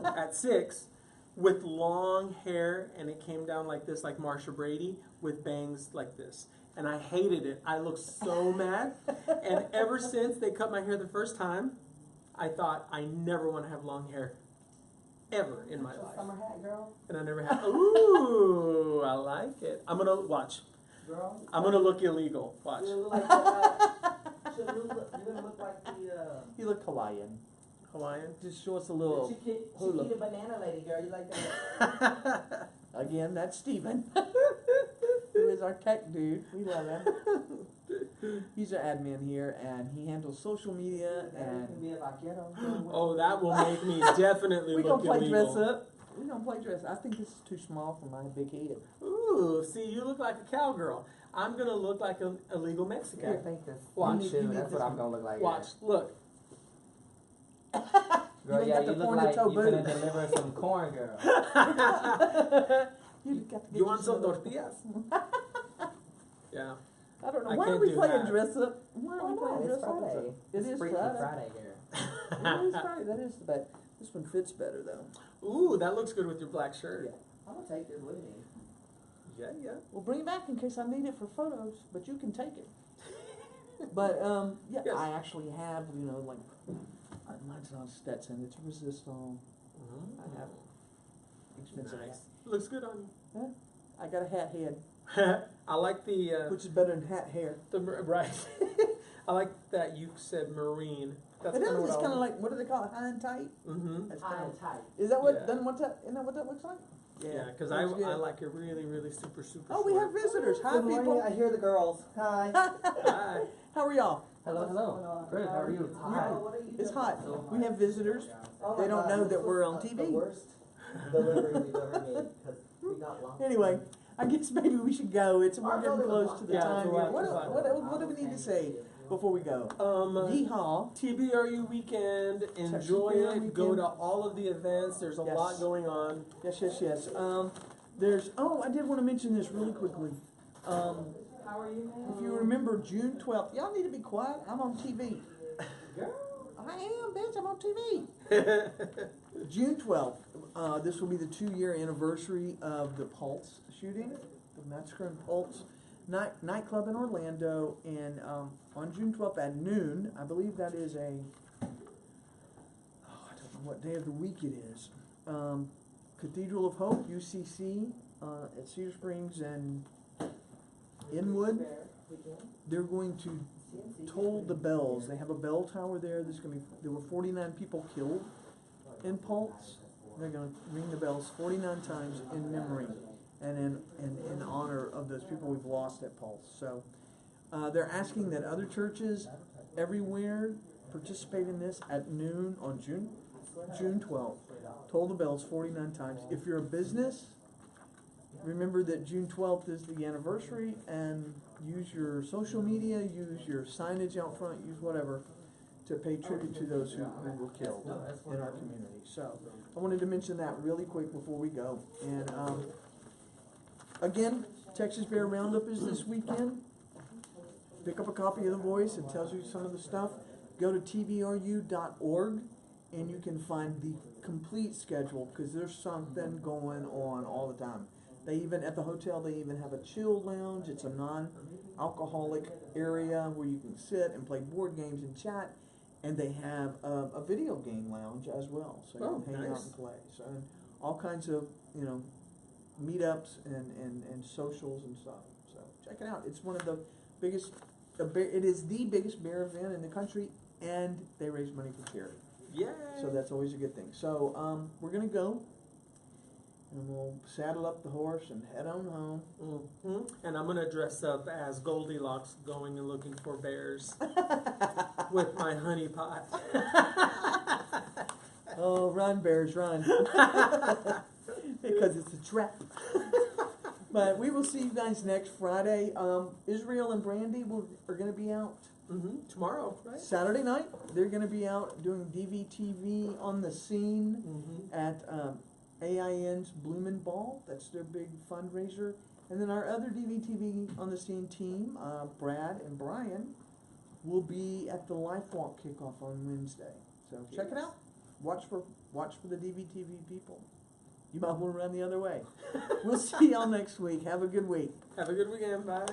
at 6, with long hair, and it came down like this, like Marsha Brady, with bangs like this. And I hated it. I looked so mad. And ever since they cut my hair the first time, I thought I never want to have long hair, ever in my life. Summer hat, girl. And I never had. Ooh, I like it. I'm gonna watch. Girl. I'm gonna look illegal. Watch. You look like you're gonna look like the You look Hawaiian. Hawaiian. Just show us a little. hula. Chiquita banana lady, girl. You like that? Again, that's Steven. Who is our tech dude. We love him. He's our admin here, and he handles social media, and Oh, that will make me definitely we're look gonna play dress illegal. up. We're gonna play dress. I think this is too small for my big head. Ooh, see, you look like a cowgirl. I'm gonna look like a illegal Mexican. I think this. Watch. You Shoe, need that's this what I'm one. gonna look like. Watch, look. Girl, You yeah, got you the look pointed like toe you gonna boots. deliver some corn, girl. You got to get You want some of those- tortillas? Yeah. I don't know. I Why are can't we do playing that. dress up? Why are we playing It's dress up? Friday. It It's is Freaky Friday. Friday, girl. It is Friday. That is the best. This one fits better though. Ooh, that looks good with your black shirt. I'm gonna take this with me. Yeah, yeah. We'll bring it back in case I need it for photos, but you can take it. But yeah, Yes. I actually have, like mine's not a Stetson, it's a Resistol. I have expensive Nice. Looks good on hat. Huh? I got a hat head, you. I like the which is better than hat hair. right. I like that you said marine. That's It is. kinda It's what kind of like, what do they call it? High and tight. Mm-hmm. That's High kinda, and tight. is that what? Yeah. Then what that? Isn't that what that looks like? Yeah, because looks I good. like it really, really super, super Oh, we short. have visitors. Hi, Good morning. people. I hear the girls. Hi. Hi. How are y'all? Hello, hello. Good. How are you? Hi. It's hot. We have visitors. Oh They my don't God, know this that we're was, on The TV. worst delivery we've ever made because we got long. Anyway, I guess maybe we should go. We're Our getting building close was to the Yeah, time it's here. a lot. What do we need to say before we go? Yeehaw. TBRU weekend, enjoy TBRU it, go weekend. to all of the events, there's a Yes. lot going on. Yes. I did want to mention this really quickly. How are you, man? If you remember June 12th, y'all need to be quiet. I'm on TV. Girl. I am, bitch. I'm on TV. June 12th. This will be the 2-year anniversary of the Pulse shooting, the Massacre in Pulse nightclub in Orlando, and on June 12th at noon, I believe that is I don't know what day of the week it is. Cathedral of Hope, UCC, at Cedar Springs and Inwood. They're going to toll the bells. They have a bell tower there. There were 49 people killed in Pulse. They're going to ring the bells 49 times in memory and in honor of those people we've lost at Pulse. So they're asking that other churches everywhere participate in this at noon on June 12th. Toll the bells 49 times. If you're a business, remember that June 12th is the anniversary, and use your social media, use your signage out front, use whatever to pay tribute to those who were killed in our community. So I wanted to mention that really quick before we go. And again, Texas Bear Roundup is this weekend. Pick up a copy of The Voice. It tells you some of the stuff. Go to tvru.org and you can find the complete schedule, because there's something going on all the time. They even, at the hotel, they even have a chill lounge. It's a non-alcoholic area where you can sit and play board games and chat. And they have a video game lounge as well, so you can hang out and play. So, and all kinds of, meetups and socials and stuff. So check it out. It's one of the biggest, it is the biggest bear event in the country, and they raise money for charity. Yay! So that's always a good thing. So we're going to go, and we'll saddle up the horse and head on home. Mm-hmm. And I'm going to dress up as Goldilocks going and looking for bears with my honey pot. Oh, run, bears, run. Because it's a trap. But we will see you guys next Friday. Israel and Brandy are going to be out. Tomorrow, right? Saturday night, they're going to be out doing DVtv on the scene at AIN's Bloomin' Ball. That's their big fundraiser. And then our other DVtv on the scene team, Brad and Brian, will be at the Life Walk kickoff on Wednesday. So check it out. Watch for the DVtv people. You might want to run the other way. We'll see y'all next week. Have a good week. Have a good weekend. Bye.